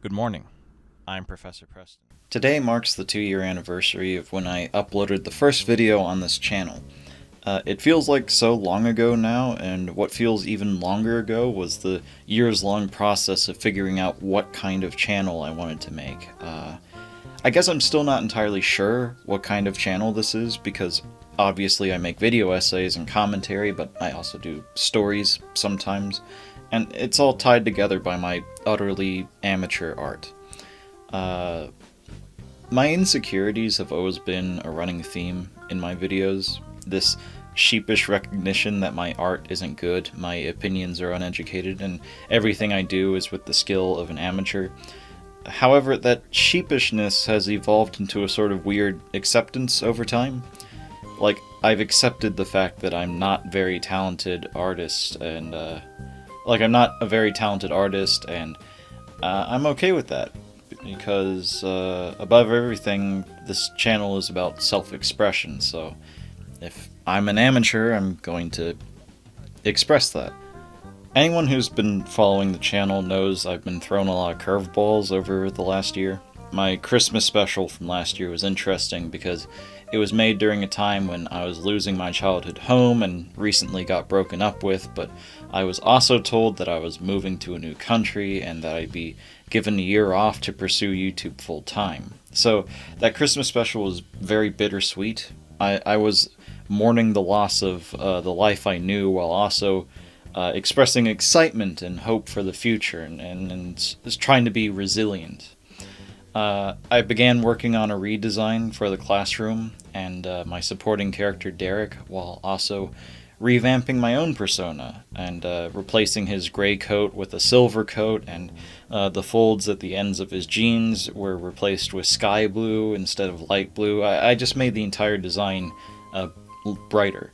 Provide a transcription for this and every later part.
Good morning. I'm Professor Preston. Today marks the 2-year anniversary of when I uploaded the first video on this channel. It feels like so long ago now, and what feels even longer ago was the years-long process of figuring out what kind of channel I wanted to make. I guess I'm still not entirely sure what kind of channel this is, because obviously I make video essays and commentary, but I also do stories sometimes, and it's all tied together by my utterly amateur art. Uh, my insecurities have always been a running theme in my videos. This sheepish recognition that my art isn't good, my opinions are uneducated, and everything I do is with the skill of an amateur. However, that sheepishness has evolved into a sort of weird acceptance over time. Like, I've accepted the fact that I'm not very talented artist, and, I'm not a very talented artist, and I'm okay with that. Because, above everything, this channel is about self-expression, so if I'm an amateur, I'm going to express that. Anyone who's been following the channel knows I've been throwing a lot of curveballs over the last year. My Christmas special from last year was interesting because it was made during a time when I was losing my childhood home and recently got broken up with, but I was also told that I was moving to a new country and that I'd be given a year off to pursue YouTube full time. So that Christmas special was very bittersweet. I was mourning the loss of the life I knew while also expressing excitement and hope for the future and trying to be resilient. I began working on a redesign for the classroom and my supporting character Derek, while also revamping my own persona and replacing his gray coat with a silver coat, and the folds at the ends of his jeans were replaced with sky blue instead of light blue. I just made the entire design brighter.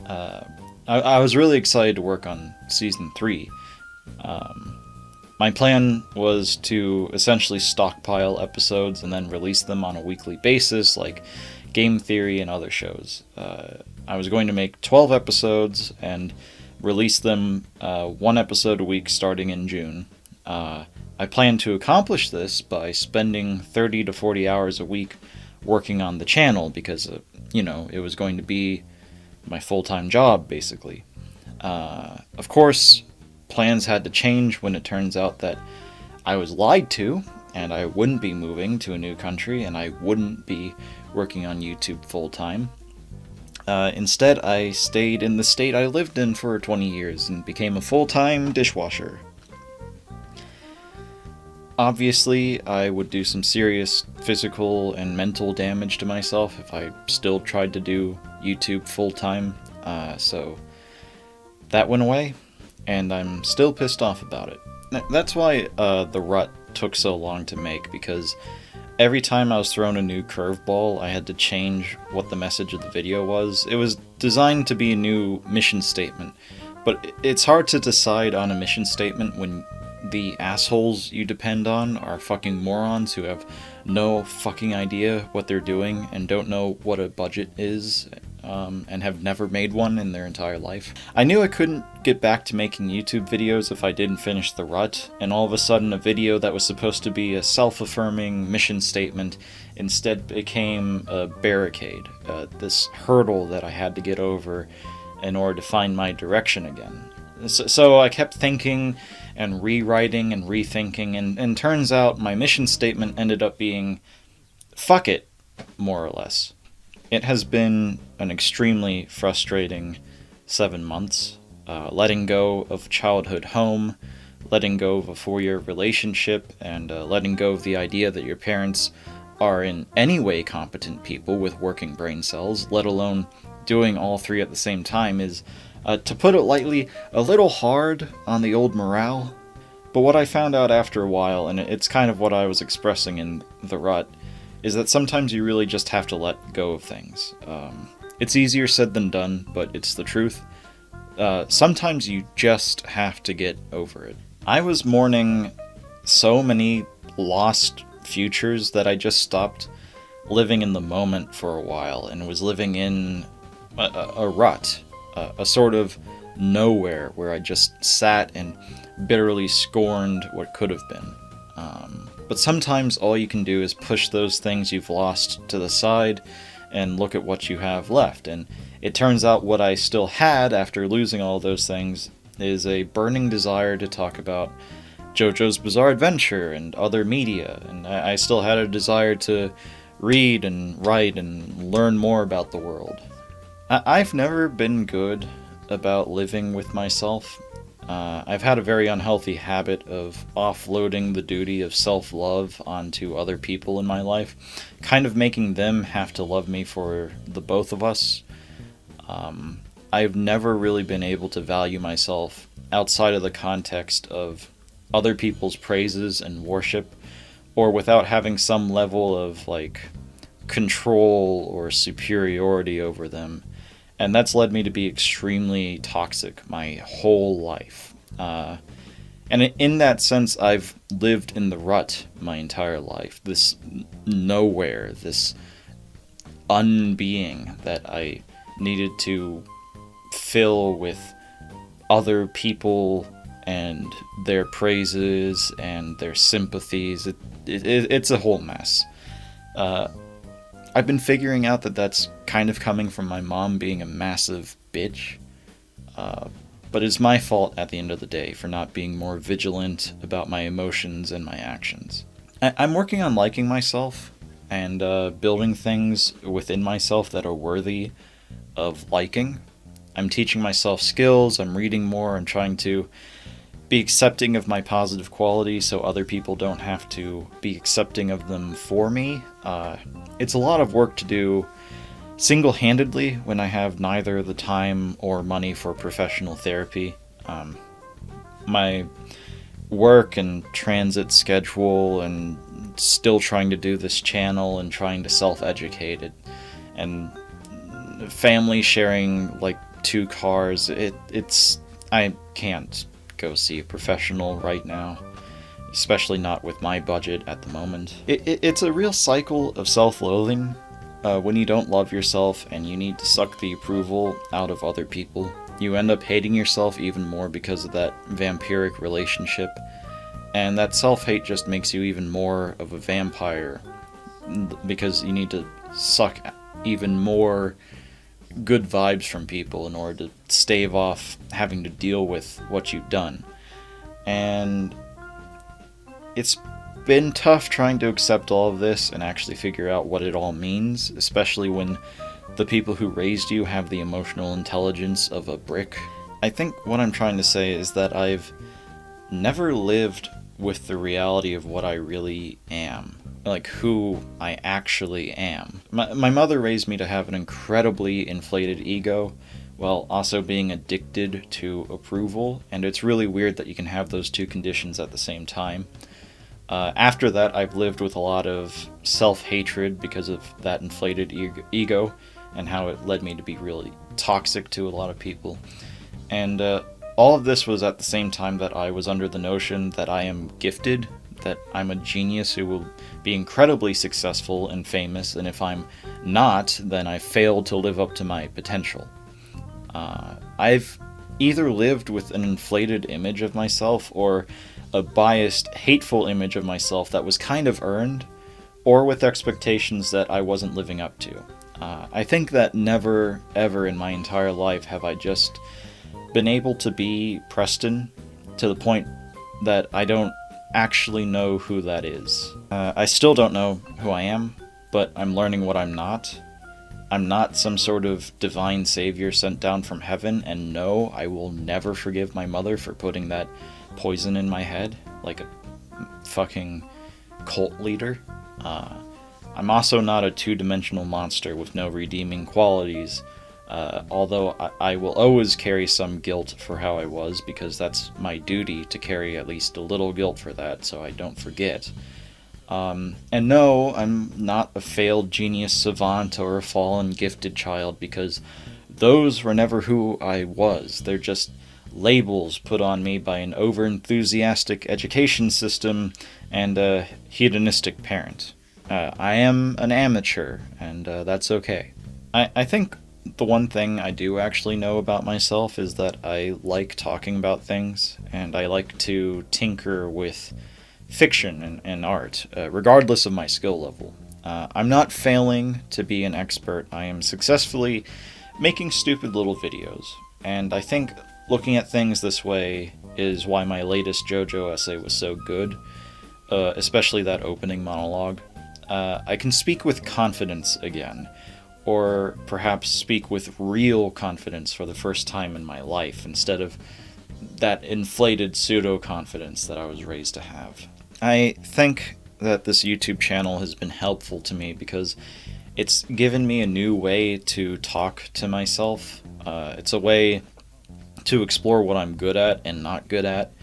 I was really excited to work on Season 3. My plan was to essentially stockpile episodes and then release them on a weekly basis, like Game Theory and other shows. I was going to make 12 episodes and release them one episode a week starting in June. I plan to accomplish this by spending 30 to 40 hours a week working on the channel because, it was going to be my full-time job, basically. Of course, plans had to change when it turns out that I was lied to, and I wouldn't be moving to a new country, and I wouldn't be working on YouTube full-time. Instead, I stayed in the state I lived in for 20 years and became a full-time dishwasher. Obviously, I would do some serious physical and mental damage to myself if I still tried to do YouTube full-time, so that went away, and I'm still pissed off about it. That's why The Rut took so long to make, because every time I was thrown a new curveball, I had to change what the message of the video was. It was designed to be a new mission statement, but it's hard to decide on a mission statement when the assholes you depend on are fucking morons who have no fucking idea what they're doing and don't know what a budget is, and have never made one in their entire life. I knew I couldn't get back to making YouTube videos if I didn't finish The Rut, and all of a sudden a video that was supposed to be a self-affirming mission statement instead became a barricade, this hurdle that I had to get over in order to find my direction again. So I kept thinking and rewriting and rethinking, and turns out my mission statement ended up being, fuck it, more or less. It has been an extremely frustrating 7 months, letting go of childhood home, letting go of a 4-year relationship, and letting go of the idea that your parents are in any way competent people with working brain cells, let alone doing all three at the same time, is, to put it lightly, a little hard on the old morale. But what I found out after a while, and it's kind of what I was expressing in The Rut, is that sometimes you really just have to let go of things. It's easier said than done, but it's the truth. Sometimes you just have to get over it. I was mourning so many lost futures that I just stopped living in the moment for a while and was living in a rut, a sort of nowhere where I just sat and bitterly scorned what could have been. But sometimes all you can do is push those things you've lost to the side and look at what you have left. And it turns out what I still had after losing all those things is a burning desire to talk about JoJo's Bizarre Adventure and other media. And I still had a desire to read and write and learn more about the world. I've never been good about living with myself. I've had a very unhealthy habit of offloading the duty of self-love onto other people in my life, kind of making them have to love me for the both of us. I've never really been able to value myself outside of the context of other people's praises and worship, or without having some level of, like, control or superiority over them. And that's led me to be extremely toxic my whole life. And in that sense, I've lived in the rut my entire life. This nowhere, this unbeing that I needed to fill with other people and their praises and their sympathies. It's a whole mess. I've been figuring out that that's kind of coming from my mom being a massive bitch. But it's my fault at the end of the day for not being more vigilant about my emotions and my actions. I'm working on liking myself and building things within myself that are worthy of liking. I'm teaching myself skills, I'm reading more, and trying to be accepting of my positive qualities so other people don't have to be accepting of them for me. It's a lot of work to do single-handedly when I have neither the time or money for professional therapy. My work and transit schedule and still trying to do this channel and trying to self-educate it, and family sharing like 2 cars, I can't go see a professional right now, especially not with my budget at the moment. It's a real cycle of self-loathing when you don't love yourself and you need to suck the approval out of other people. You end up hating yourself even more because of that vampiric relationship, and that self-hate just makes you even more of a vampire because you need to suck even more good vibes from people in order to stave off having to deal with what you've done. And it's been tough trying to accept all of this and actually figure out what it all means, especially when the people who raised you have the emotional intelligence of a brick. I think what I'm trying to say is that I've never lived with the reality of what I really am, like who I actually am. My mother raised me to have an incredibly inflated ego while also being addicted to approval, and it's really weird that you can have those 2 conditions at the same time. After that, I've lived with a lot of self-hatred because of that inflated ego and how it led me to be really toxic to a lot of people. And all of this was at the same time that I was under the notion that I am gifted, that I'm a genius who will be incredibly successful and famous, and if I'm not, then I failed to live up to my potential. I've either lived with an inflated image of myself or a biased, hateful image of myself that was kind of earned, or with expectations that I wasn't living up to. I think that never, ever in my entire life have I just been able to be Preston to the point that I don't actually know who that is. I still don't know who I am, but I'm learning what I'm not. I'm not some sort of divine savior sent down from heaven, and no, I will never forgive my mother for putting that poison in my head like a fucking cult leader. I'm also not a 2-dimensional monster with no redeeming qualities, although I will always carry some guilt for how I was, because that's my duty to carry at least a little guilt for that so I don't forget. And no, I'm not a failed genius savant or a fallen gifted child, because those were never who I was. They're just labels put on me by an over-enthusiastic education system and a hedonistic parent. I am an amateur, and that's okay. I think the one thing I do actually know about myself is that I like talking about things, and I like to tinker with fiction and art, regardless of my skill level. I'm not failing to be an expert. I am successfully making stupid little videos. And I think looking at things this way is why my latest JoJo essay was so good, especially that opening monologue. I can speak with confidence again, or perhaps speak with real confidence for the first time in my life, instead of that inflated pseudo-confidence that I was raised to have. I think that this YouTube channel has been helpful to me because it's given me a new way to talk to myself. It's a way to explore what I'm good at and not good at.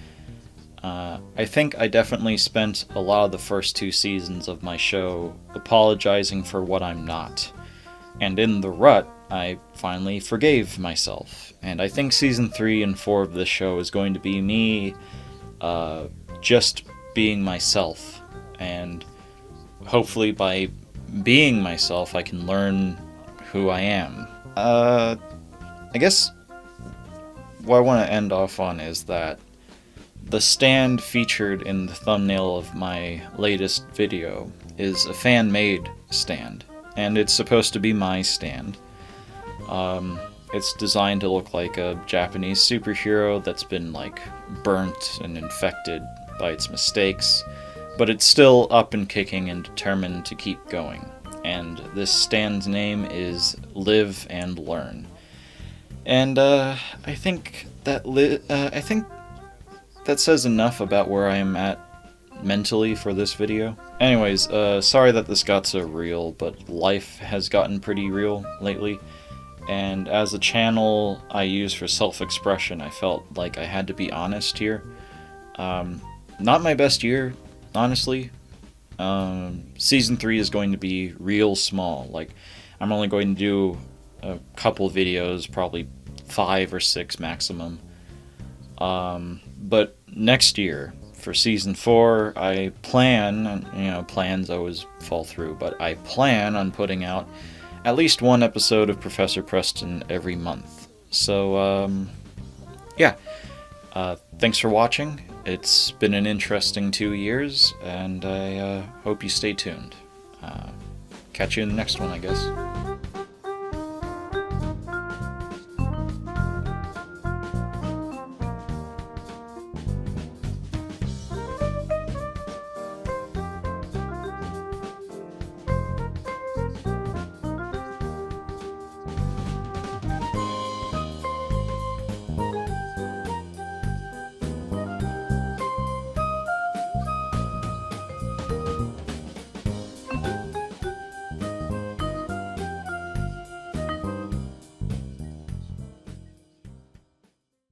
I think I definitely spent a lot of the first 2 seasons of my show apologizing for what I'm not. And in the rut, I finally forgave myself. And I think season 3 and 4 of this show is going to be me just being myself. And hopefully by being myself, I can learn who I am. I guess what I want to end off on is that the stand featured in the thumbnail of my latest video is a fan-made stand, and it's supposed to be my stand. It's designed to look like a Japanese superhero that's been, like, burnt and infected by its mistakes, but it's still up and kicking and determined to keep going. And this stand's name is Live and Learn. And I think that that says enough about where I am at mentally for this video. Anyways, sorry that this got so real, but life has gotten pretty real lately. And as a channel I use for self-expression, I felt like I had to be honest here. Not my best year, honestly. Season 3 is going to be real small. Like, I'm only going to do a couple videos, probably 5 or 6 maximum. But next year, for season 4, I plan, plans always fall through, but I plan on putting out at least 1 episode of Professor Preston every month. So, yeah. Thanks for watching. It's been an interesting 2 years, and I hope you stay tuned. Catch you in the next one, I guess.